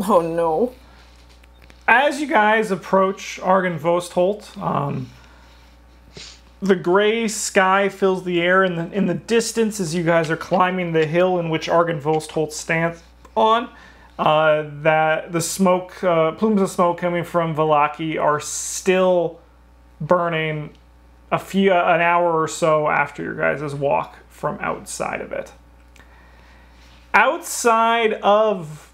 Oh no. As you guys approach Argynvostholt, the gray sky fills the air in the distance as you guys are climbing the hill in which Argynvostholt stands on. That the smoke, plumes of smoke coming from Vallaki are still burning an hour or so after your guys' walk from outside of it. Outside of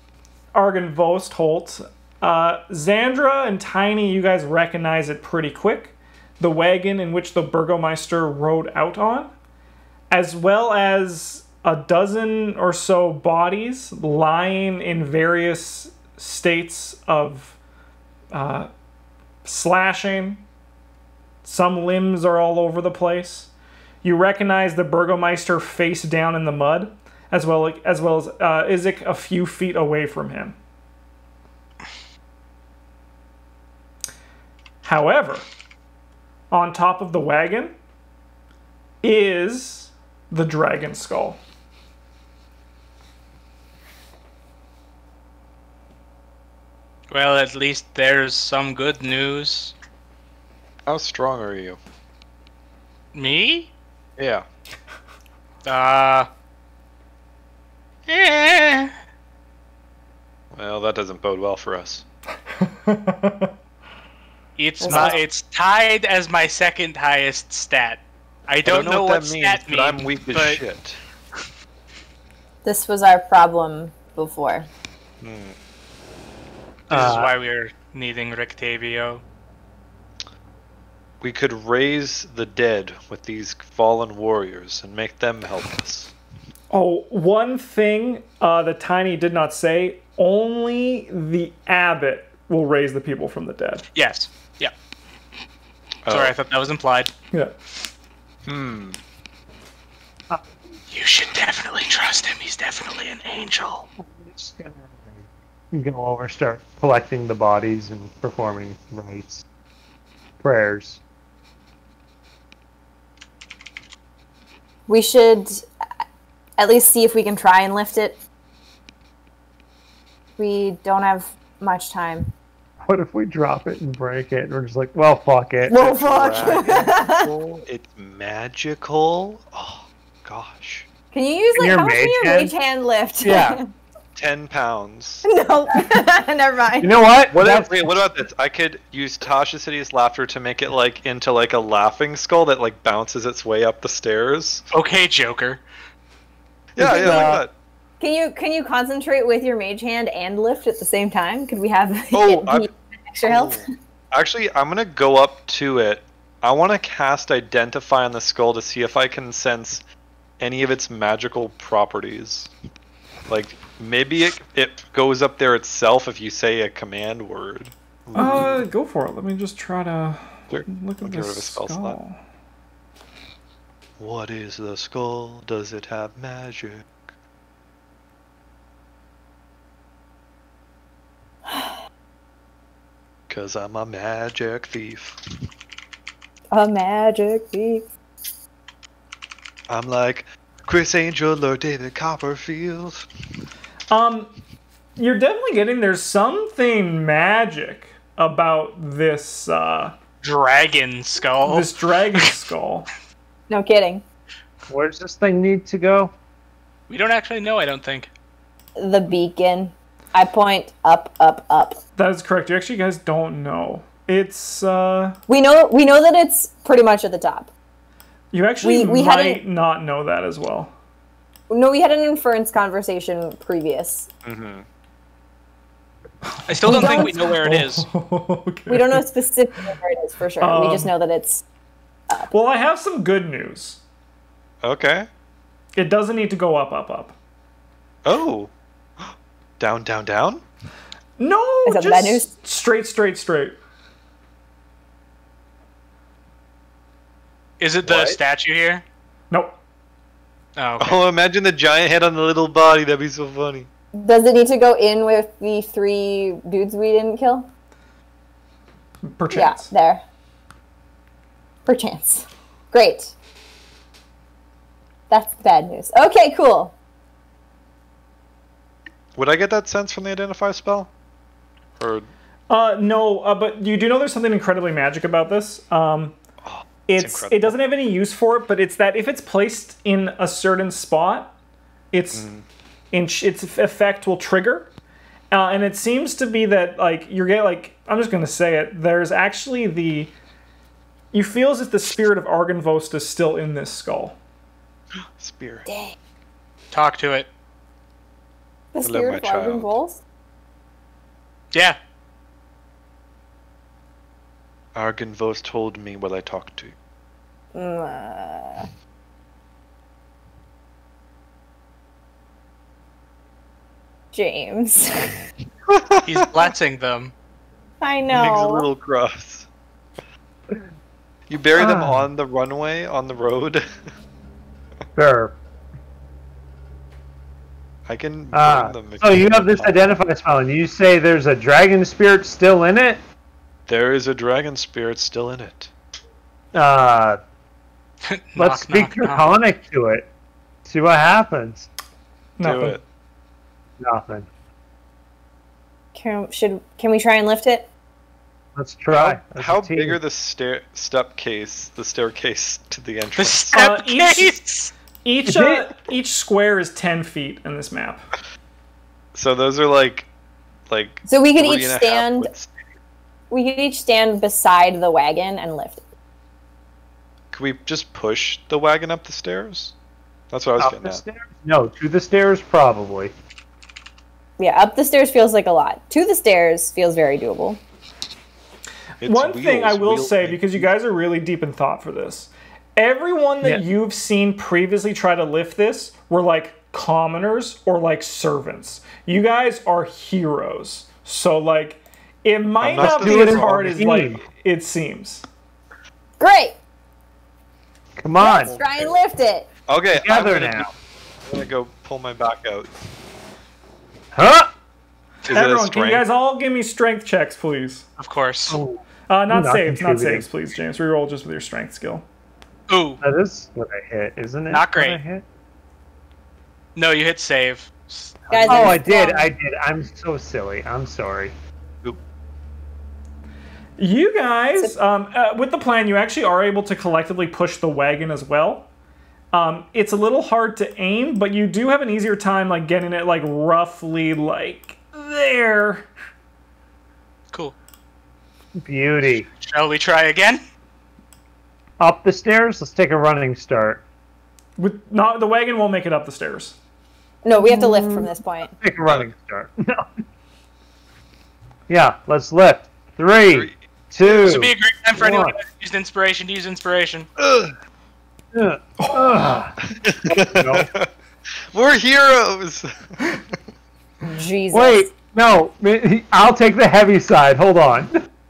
Argynvostholt, Xandra and Tiny, you guys recognize it pretty quick. The wagon in which the Burgomeister rode out on, as well as a dozen or so bodies lying in various states of slashing. Some limbs are all over the place. You recognize the Burgomeister face down in the mud, as well as Izek a few feet away from him. However, on top of the wagon is the dragon skull. Well, at least there's some good news. How strong are you? Me? Yeah. Eh. Well, that doesn't bode well for us. It's tied as my second highest stat. I don't know what that means, stat but I'm weak as shit. This was our problem before. This is why we're needing Rictavio. We could raise the dead with these fallen warriors and make them help us. Oh, one thing that Tiny did not say, only the abbot will raise the people from the dead. Yes. Yeah. Sorry, I thought that was implied. Yeah. You should definitely trust him. He's definitely an angel. You go over, start collecting the bodies and performing rites, prayers. We should at least see if we can try and lift it. We don't have much time. What if we drop it and break it and we're just like, well, fuck it. Well, fuck. It's magical. Oh, gosh. Can you use, like, Your how much can your mage mage hand lift? Yeah. 10 pounds. No. Never mind. You know what? What about this? I could use Tasha City's laughter to make it like into like a laughing skull that like bounces its way up the stairs. Okay, Joker. Yeah, like that. Can you concentrate with your mage hand and lift at the same time? Could we have extra help? Actually, I'm gonna go up to it. I want to cast Identify on the skull to see if I can sense any of its magical properties. Like, maybe it goes up there itself if you say a command word. Go for it. Let me just try to look at this skull. What is the skull? Does it have magic? Cause I'm a magic thief. A magic thief. I'm like Chris Angel or David Copperfield. You're definitely getting there's something magic about this dragon skull. This dragon skull. No kidding. Where does this thing need to go? We don't actually know, I don't think. The beacon. I point up, up, up. That is correct. You actually guys don't know. It's We know that it's pretty much at the top. You actually might not know that as well. No, we had an inference conversation previous. Mm-hmm. I still don't think we know where it is. Okay. We don't know specifically where it is for sure. We just know that it's up. Well, I have some good news. Okay. It doesn't need to go up, up, up. Oh. Down, down, down? No, Is that just bad news? straight, straight, straight. Is it the statue here? Nope. Oh, okay. Oh, imagine the giant head on the little body. That'd be so funny. Does it need to go in with the 3 dudes we didn't kill? Perchance. Yeah, there. Perchance. Great. That's bad news. Okay, cool. Would I get that sense from the Identify spell? Or No, but you do know there's something incredibly magic about this. It doesn't have any use for it, but it's that if it's placed in a certain spot, its effect will trigger. And it seems to be that I'm just gonna say it. There's actually you feel as if the spirit of Argynvost is still in this skull. Spirit. Dang. Talk to it. The spirit of Argynvost? Yeah. Argynvost told me what I talked to. James. He's blessing them. I He makes a know. little cross. You bury them on the runway, on the road. Sure. I can burn them. So you have this identify spell, and you say there's a dragon spirit still in it? There is a dragon spirit still in it. Let's speak draconic to it. See what happens. Nothing. Do it. Nothing. Can we try and lift it? Let's try. How big are the staircase to the The entrance? staircase. Each square is 10 feet in this map. So those are like. So we could 3.5 each stand. widths. We could each stand beside the wagon and lift it. Could we just push the wagon up the stairs? That's what I was Up getting the at. stairs? No, to the stairs probably. Yeah, up the stairs feels like a lot. To the stairs feels very doable. It's One thing I will wheels say, make- because you guys are really deep in thought for this, everyone that you've seen previously try to lift this were like commoners or like servants. You guys are heroes. So like, it might not be as hard as like it seems. Great! Come on. Let's try and lift it. Okay, Together now. I'm gonna go pull my back out. Huh? Is it a Everyone, can you strength? guys all give me strength checks, please? Of course. Oh, Not not saves, not contributing. saves, please, James. Reroll just with your strength skill. Ooh. that is what I hit, isn't it? Not What I great. hit? No, you hit save. Guys, Oh, I'm I did. strong. I did. I'm so silly. I'm sorry. You guys, with the plan, you actually are able to collectively push the wagon as well. It's a little hard to aim, but you do have an easier time like getting it like roughly like there. Cool. Beauty. Shall we try again? Up the stairs? Let's take a running start. The wagon won't make it up the stairs. No, we have to lift from this point. Take a running start. No. Yeah, let's lift. 3, 2. This would be a great time for anyone one. who used inspiration to use inspiration. No. We're heroes. Jesus. Wait, no. I'll take the heavy side. Hold on.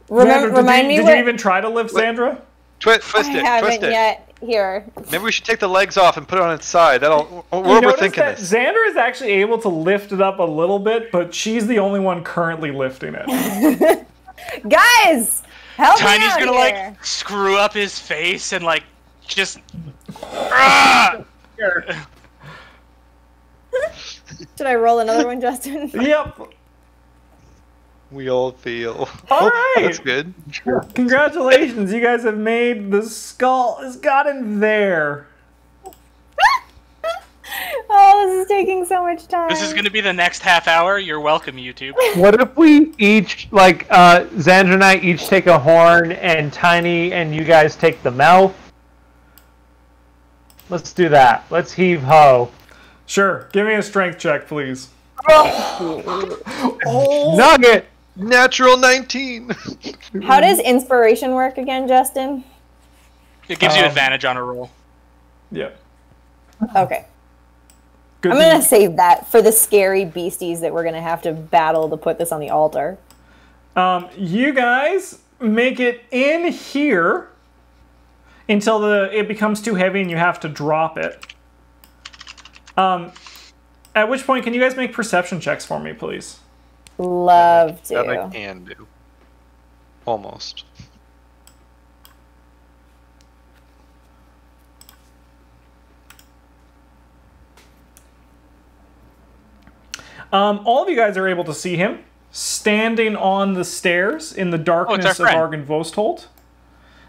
Xandra, Remind me did what you even try to lift Xandra? Twist I it. haven't Twist it. yet. Here. Maybe we should take the legs off and put it on its side. We're You notice overthinking that this. Xandra is actually able to lift it up a little bit, but she's the only one currently lifting it. Guys! Help Tiny's me out gonna here. like screw up his face and like just. Ah! Should I roll another one, Justin? Yep. We all feel. All right. That's good. Congratulations, you guys have made the skull has gotten there. Oh, this is taking so much time. This is gonna be the next half hour. You're welcome, YouTube. What if we each, like, Xandra and I each take a horn, and Tiny and you guys take the mouth? Let's do that. Let's heave ho. Sure. Give me a strength check, please. Nugget! Natural 19. How does inspiration work again, Justin? It gives you advantage on a roll. Yep. Okay. Good I'm going to save that for the scary beasties that we're going to have to battle to put this on the altar. You guys make it in here until it becomes too heavy and you have to drop it. At which point, can you guys make perception checks for me, please? Love to. That I can do. Almost. All of you guys are able to see him. standing on the stairs in the darkness of Argon Vostholt.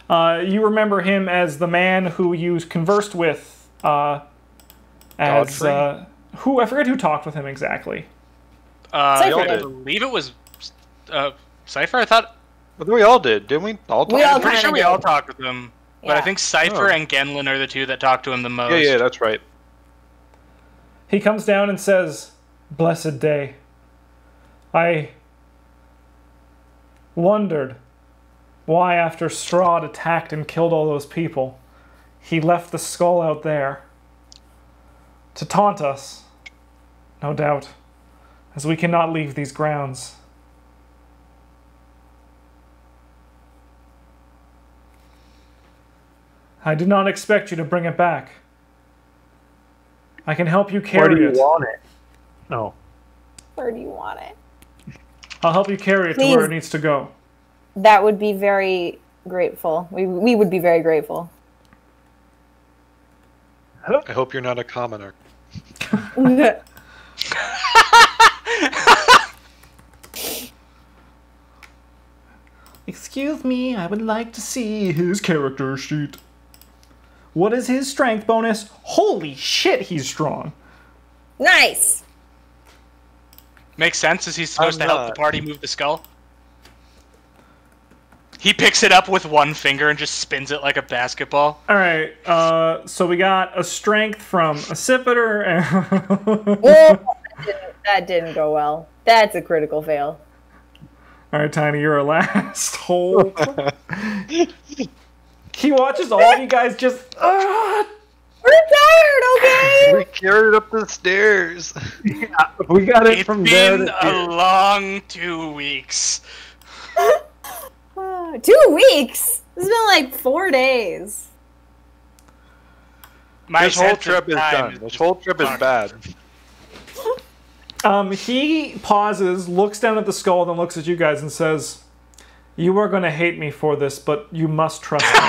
You remember him as the man who you conversed with as... I forget who talked with him exactly. I believe it was Cypher, I thought. But we all did, didn't we? I'm pretty sure we all talked with him. Yeah. But I think Cypher and Genlin are the two that talk to him the most. Yeah, that's right. He comes down and says, "Blessed day. I wondered why after Strahd attacked and killed all those people, he left the skull out there to taunt us, no doubt, as we cannot leave these grounds. I did not expect you to bring it back. I can help you carry it. Where do you want it? No. Where do you want it? I'll help you carry it to where it needs to go." That would be very grateful. We would be very grateful. I hope you're not a commoner. Excuse me, I would like to see his character sheet. What is his strength bonus? Holy shit, he's strong. Nice. Makes sense, as he's supposed to help the party move the skull. He picks it up with one finger and just spins it like a basketball. Alright, so we got a strength from a Accipiter and... That didn't go well. That's a critical fail. Alright, Tiny, you're our last hold. He watches all of you guys just... We're tired, okay? We carried it up the stairs. Yeah, we got it from there. It's been a long 2 weeks. 2 weeks? It's been like 4 days. This whole trip is done. This whole trip is bad. He pauses, looks down at the skull, then looks at you guys and says, "You are going to hate me for this, but you must trust me."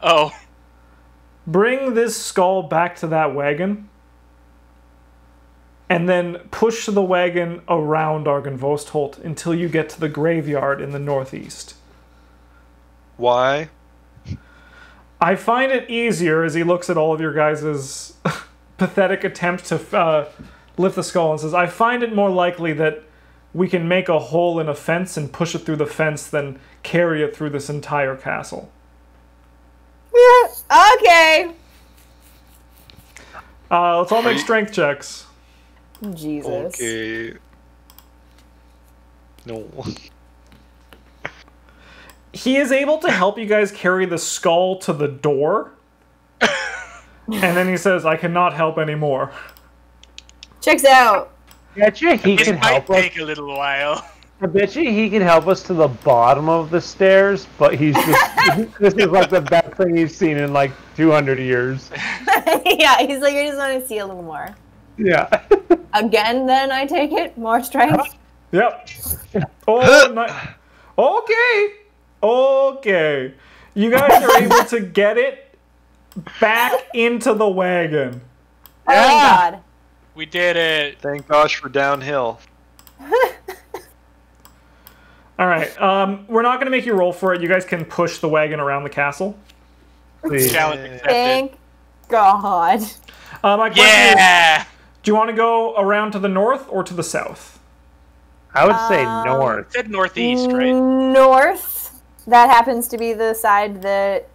Oh. Bring this skull back to that wagon, and then push the wagon around Argon Vostholt until you get to the graveyard in the northeast. Why? I find it easier, as he looks at all of your guys' pathetic attempt to lift the skull and says, I find it more likely that we can make a hole in a fence and push it through the fence than carry it through this entire castle. Okay. Let's all make strength checks. Jesus. Okay. No. He is able to help you guys carry the skull to the door. And then he says, I cannot help anymore. Checks out. I bet you he can help us. Take a little while. I bet you he can help us to the bottom of the stairs, but he's just... this is like the best thing he's seen in like 200 years. Yeah, he's like, I just want to see a little more. Yeah. Again, then, I take it? More strength? Yep. Oh, okay. Okay. You guys are able to get it back into the wagon. Oh, my God. We did it. Thank gosh for downhill. Alright, we're not going to make you roll for it. You guys can push the wagon around the castle. Please. Challenge accepted. Thank God. My question is, do you want to go around to the north or to the south? I would say north. It said northeast, right? North. That happens to be the side that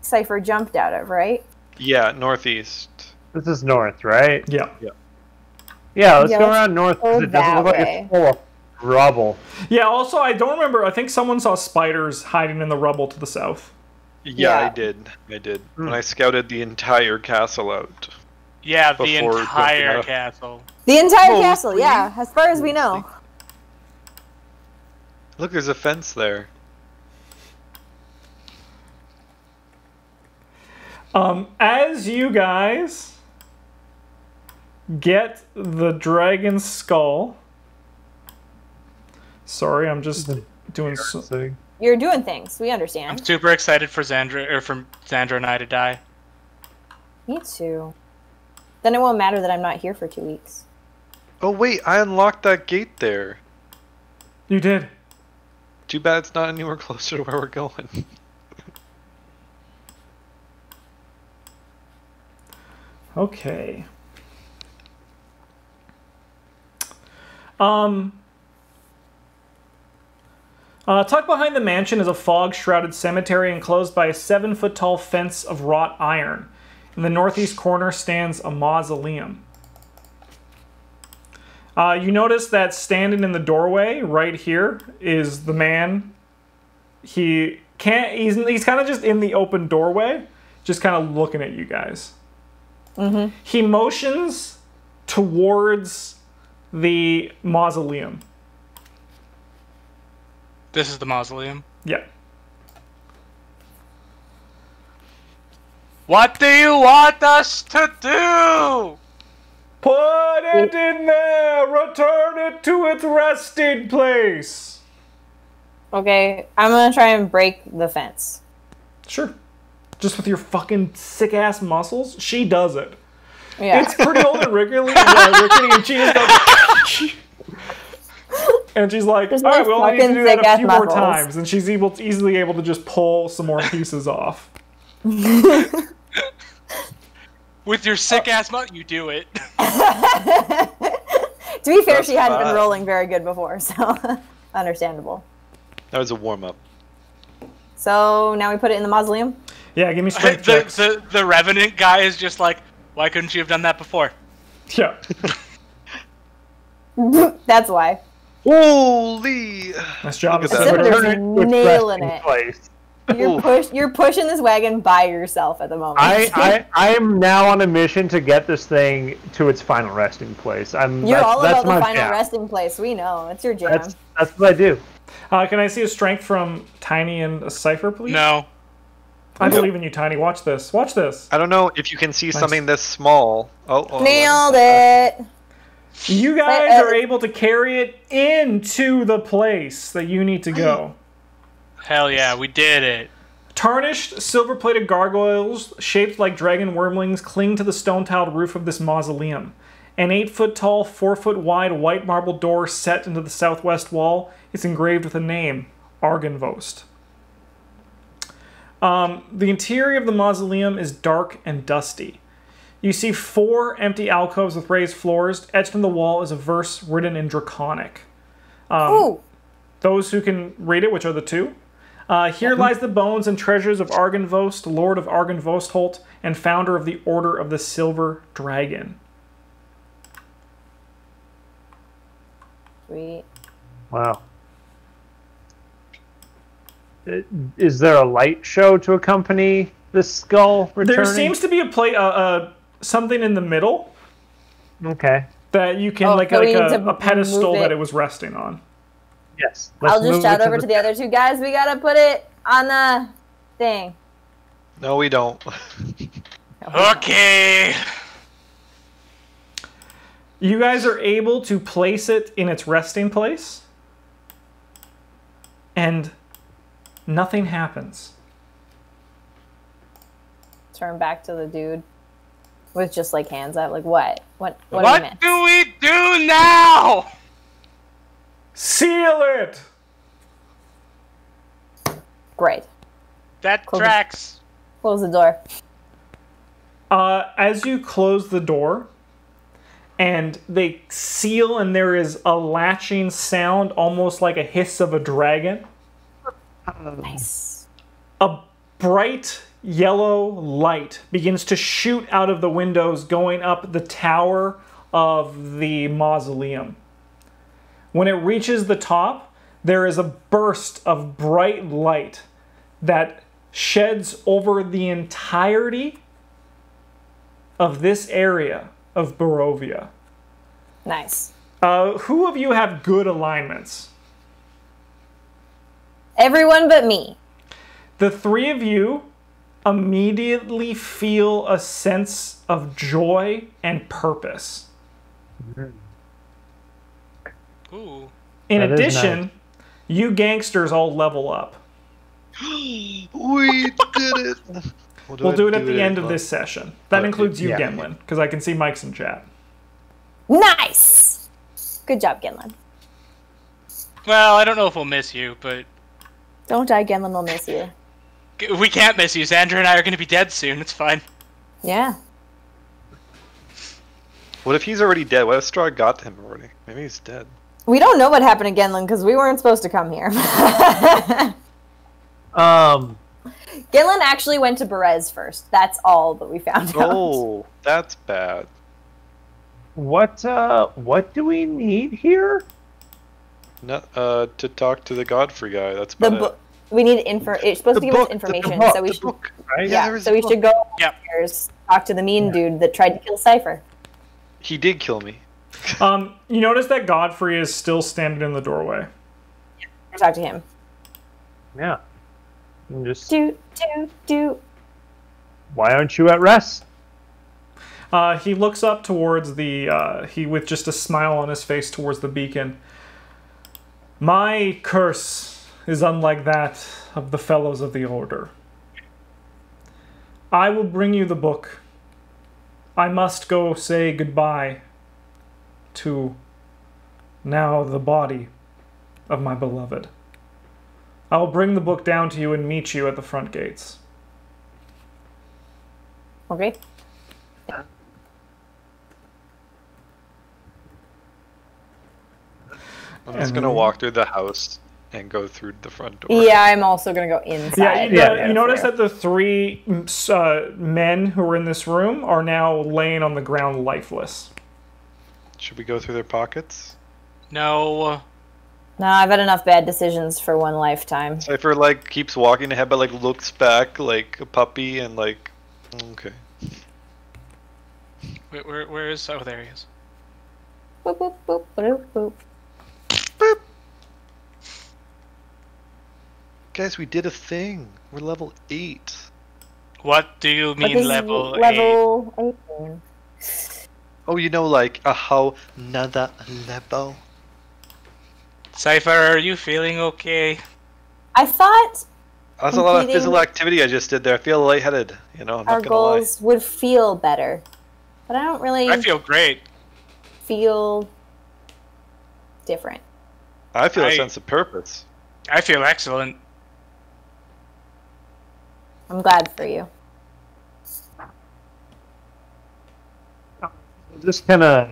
Cypher jumped out of, right? Yeah, northeast. This is north, right? Yeah. Yeah, let's go around north because it doesn't look like way. it's full of rubble. Yeah, also, I don't remember. I think someone saw spiders hiding in the rubble to the south. Yeah, I did. When I scouted the entire castle out. Yeah, the entire castle. The entire castle, yeah, as far as we know. Look, there's a fence there. As you guys get the dragon skull... Sorry, I'm just doing... You're doing things, we understand. I'm super excited for Xandra and I to die. Me too. Then it won't matter that I'm not here for 2 weeks. Oh wait, I unlocked that gate there. You did. Too bad it's not anywhere closer to where we're going. Okay. Tucked behind the mansion is a fog-shrouded cemetery enclosed by a 7-foot-tall fence of wrought iron. In the northeast corner stands a mausoleum. You notice that standing in the doorway right here is the man. He's kind of just in the open doorway, just kind of looking at you guys. Mm-hmm. He motions towards the mausoleum. This is the mausoleum? Yeah. What do you want us to do? Put it in there! Return it to its resting place! Okay, I'm gonna try and break the fence. Sure. Just with your fucking sick-ass muscles? She does it. Yeah. It's pretty old and rickety, and she just does and she's like, alright, we only need to do that a few more times. And she's easily able to just pull some more pieces off. With your sick-ass you do it. To be fair, she hadn't been rolling very good before, so understandable. That was a warm-up. So now we put it in the mausoleum? Yeah, give me strength checks. The Revenant guy is just like, why couldn't you have done that before? Yeah. That's why. Holy! Nice job. Look at Civitar's nailing it. Place. You're pushing this wagon by yourself at the moment. I am now on a mission to get this thing to its final resting place. You're all about the final resting place. We know. It's your jam. That's what I do. Can I see a strength from Tiny and a Cypher, please? No. I believe in you, Tiny. Watch this. Watch this. I don't know if you can see something this small. Nailed it. You guys are able to carry it into the place that you need to go. Hell yeah, we did it. Tarnished, silver-plated gargoyles shaped like dragon wormlings cling to the stone-tiled roof of this mausoleum. An 8-foot-tall, 4-foot-wide white marble door set into the southwest wall is engraved with a name, Argynvost. The interior of the mausoleum is dark and dusty. You see 4 empty alcoves with raised floors. Etched in the wall is a verse written in Draconic. Those who can read it, which are the 2. Here lies the bones and treasures of Argynvost, Lord of Argynvostholt, and founder of the Order of the Silver Dragon. Sweet. Wow. Is there a light show to accompany this skull returning? There seems to be something in the middle. Okay. That you can, like a pedestal that it was resting on. Yes. I'll just shout over to the other 2 guys. We gotta put it on the thing. No, we don't. Okay. You guys are able to place it in its resting place. And nothing happens. Turn back to the dude with just like hands up. Like what? What do we do now? Seal it! Great. That tracks. Close the door. As you close the door, and they seal, and there is a latching sound, almost like a hiss of a dragon. Nice. A bright yellow light begins to shoot out of the windows going up the tower of the mausoleum. When it reaches the top, there is a burst of bright light that sheds over the entirety of this area of Barovia. Nice. Who of you have good alignments? Everyone but me. The 3 of you immediately feel a sense of joy and purpose. Ooh. In addition, you gangsters all level up. We did it! We'll do it at the end of this session. That includes you, Gemlin, because I can see Mike's in chat. Nice! Good job, Genlin. Well, I don't know if we'll miss you, but... Don't die, Genlin will miss you. We can't miss you. Xandra and I are going to be dead soon. It's fine. Yeah. What if he's already dead? What if Strahd got to him already? Maybe he's dead. We don't know what happened to Genlin because we weren't supposed to come here. Genlin actually went to Berez first. That's all that we found out. Oh, that's bad. What do we need here? No, to talk to the Godfrey guy. That's about it. We need info. It's supposed to give us information, so we should. Right? Yeah, so we should go upstairs, talk to the mean dude that tried to kill Cypher. He did kill me. You notice that Godfrey is still standing in the doorway. Yeah, talk to him. Yeah. And just. Do. Why aren't you at rest? He looks up towards the, with just a smile on his face towards the beacon. My curse is unlike that of the fellows of the Order. I will bring you the book. I must go say goodbye to now the body of my beloved. I will bring the book down to you and meet you at the front gates. Okay. I'm just gonna walk through the house and go through the front door. Yeah, I'm also gonna go inside. You notice that the three men who were in this room are now laying on the ground lifeless. Should we go through their pockets? No. No, I've had enough bad decisions for one lifetime. Cypher like keeps walking ahead, but like looks back like a puppy and like, okay. Where is? Oh, there he is. Boop boop boop boop boop. Boop. Guys, we did a thing. We're level 8. What do you mean level 8? Level 8. Oh, you know, like a whole another level. Cypher, are you feeling okay? I thought That's a lot of physical activity I just did there. I feel lightheaded, you know, I'm our not gonna lie. goals would feel better. But I don't really I feel great. feel different. I feel a sense of purpose. I feel excellent. I'm glad for you. Just kind of,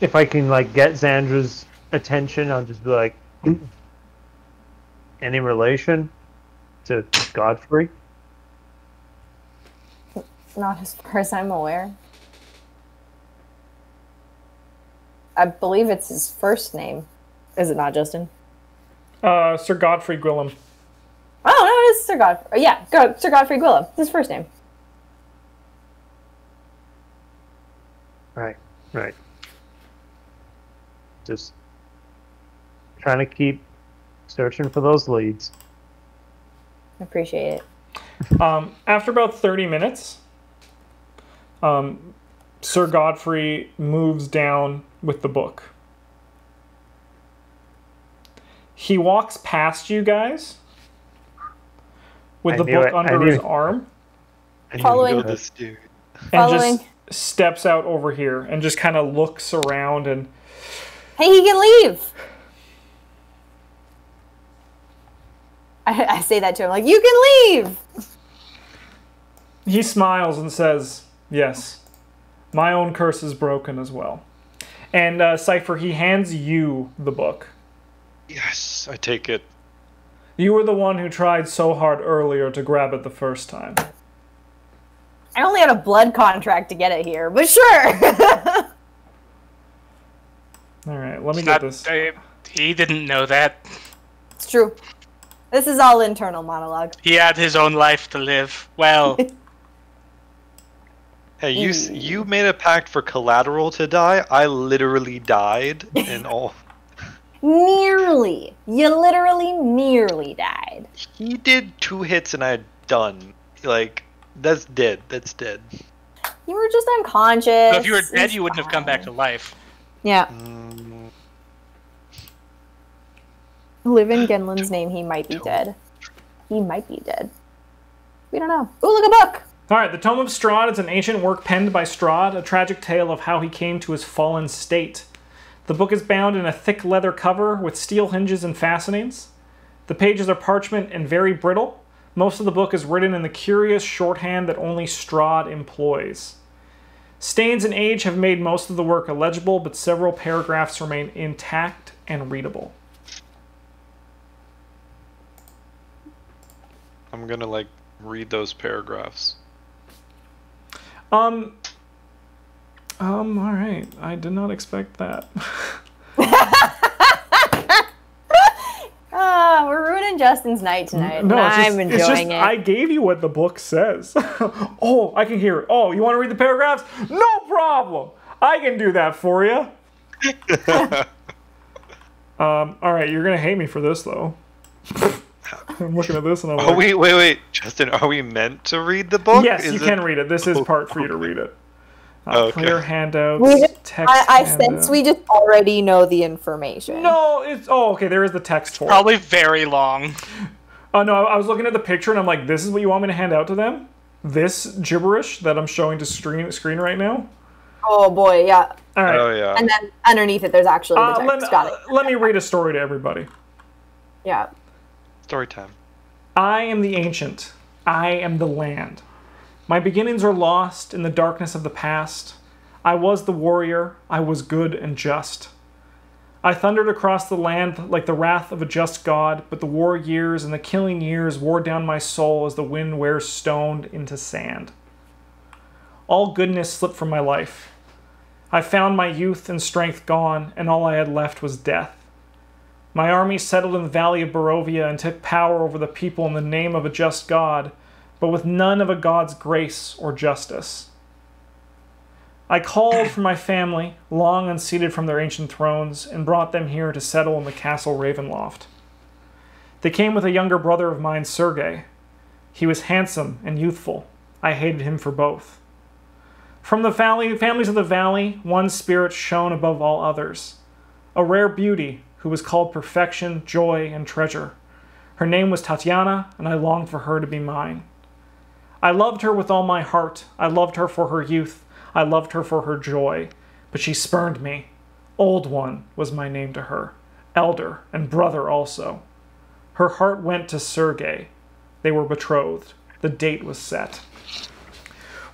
if I can like get Xandra's attention, I'll just be like, any relation to Godfrey? Not as far as I'm aware. I believe it's his first name. Is it not, Justin? Sir Godfrey Gwillem. Oh, no, it is Sir Godfrey. Yeah, Sir Godfrey Gwillem. His first name. Right. Just trying to keep searching for those leads. I appreciate it. After about 30 minutes, Sir Godfrey moves down with the book. He walks past you guys with the book under his arm. Following. This dude. And just steps out over here and just kind of looks around and... Hey, he can leave! I say that to him, like, you can leave! He smiles and says, yes, my own curse is broken as well. And Cypher, he hands you the book. Yes, I take it. You were the one who tried so hard earlier to grab it the first time. I only had a blood contract to get it here, but sure! Alright, let me get this. He didn't know that. It's true. This is all internal monologue. He had his own life to live. Well... Hey, you made a pact for Collateral to die. I literally died and all. Nearly. You literally nearly died. He did 2 hits and I'm done. Like, that's dead. That's dead. You were just unconscious. So if you were dead, you wouldn't have come back to life. Yeah. Live in Genlin's name, he might be dead. He might be dead. We don't know. Ooh, look, a book! Alright, the Tome of Strahd is an ancient work penned by Strahd, a tragic tale of how he came to his fallen state. The book is bound in a thick leather cover with steel hinges and fastenings. The pages are parchment and very brittle. Most of the book is written in the curious shorthand that only Strahd employs. Stains and age have made most of the work illegible, but several paragraphs remain intact and readable. I'm gonna, like, read those paragraphs. Alright. I did not expect that. We're ruining Justin's night tonight. No, I'm enjoying it's just, it. I gave you what the book says. Oh, I can hear it. Oh, you want to read the paragraphs? No problem. I can do that for you. Alright, you're going to hate me for this, though. I'm looking at this and I'm like... Oh, wait. Justin, are we meant to read the book? Yes, you can read it. This is part for you to read it. Okay. Clear handouts, text I sense we just already know the information. No, it's... Oh, okay, there is the text for it. Probably very long. Oh, no, I was looking at the picture and I'm like, this is what you want me to hand out to them? This gibberish that I'm showing to screen right now? Oh, boy, yeah. All right. Oh, yeah. And then underneath it, there's actually the text. Got it. Let me read a story to everybody. Yeah. Story time. I am the ancient. I am the land. My beginnings are lost in the darkness of the past. I was the warrior. I was good and just. I thundered across the land like the wrath of a just god, but the war years and the killing years wore down my soul as the wind wears stone into sand. All goodness slipped from my life. I found my youth and strength gone, and all I had left was death. My army settled in the valley of Barovia and took power over the people in the name of a just god, but with none of a god's grace or justice. I called for my family, long unseated from their ancient thrones, and brought them here to settle in the castle Ravenloft. They came with a younger brother of mine, Sergei. He was handsome and youthful. I hated him for both. From the families of the valley, one spirit shone above all others, a rare beauty who was called perfection, joy, and treasure. Her name was Tatiana, and I longed for her to be mine. I loved her with all my heart. I loved her for her youth. I loved her for her joy. But she spurned me. Old One was my name to her. Elder and brother also. Her heart went to Sergei. They were betrothed. The date was set.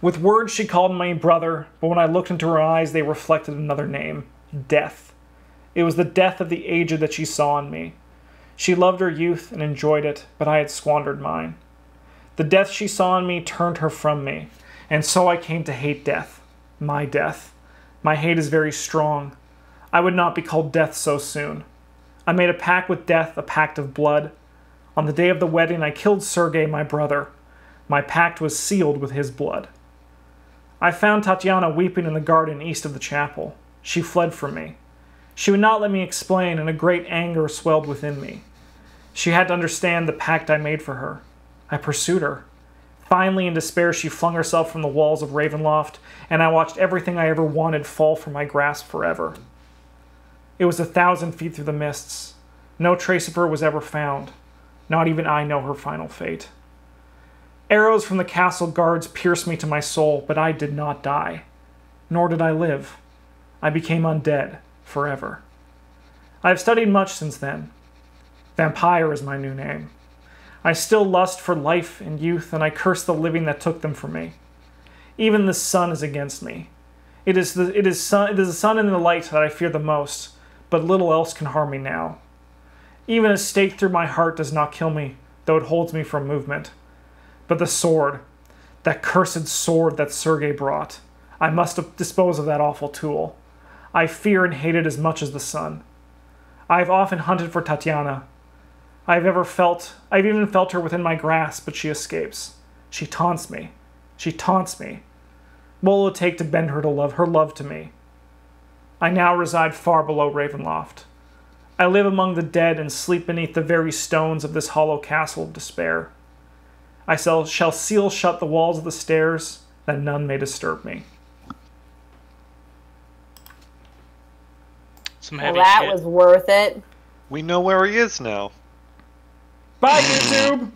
With words she called me brother, but when I looked into her eyes, they reflected another name. Death. It was the death of the aged that she saw in me. She loved her youth and enjoyed it, but I had squandered mine. The death she saw in me turned her from me, and so I came to hate death. My death. My hate is very strong. I would not be called death so soon. I made a pact with death, a pact of blood. On the day of the wedding, I killed Sergei, my brother. My pact was sealed with his blood. I found Tatiana weeping in the garden east of the chapel. She fled from me. She would not let me explain, and a great anger swelled within me. She had to understand the pact I made for her. I pursued her. Finally, in despair, she flung herself from the walls of Ravenloft, and I watched everything I ever wanted fall from my grasp forever. It was 1,000 feet through the mists. No trace of her was ever found. Not even I know her final fate. Arrows from the castle guards pierced me to my soul, but I did not die. Nor did I live. I became undead, forever. I have studied much since then. Vampire is my new name. I still lust for life and youth, and I curse the living that took them from me. Even the sun is against me. It is the sun and the light that I fear the most, but little else can harm me now. Even a stake through my heart does not kill me, though it holds me from movement. But the sword, that cursed sword that Sergei brought, I must dispose of that awful tool. I fear and hate it as much as the sun. I have often hunted for Tatiana. I've even felt her within my grasp, but she escapes. She taunts me. She taunts me. What will it take to bend her to her love to me? I now reside far below Ravenloft. I live among the dead and sleep beneath the very stones of this hollow castle of despair. I shall seal shut the walls of the stairs, that none may disturb me. Some Well, heavy that shit. was worth it. We know where he is now. Bye, YouTube!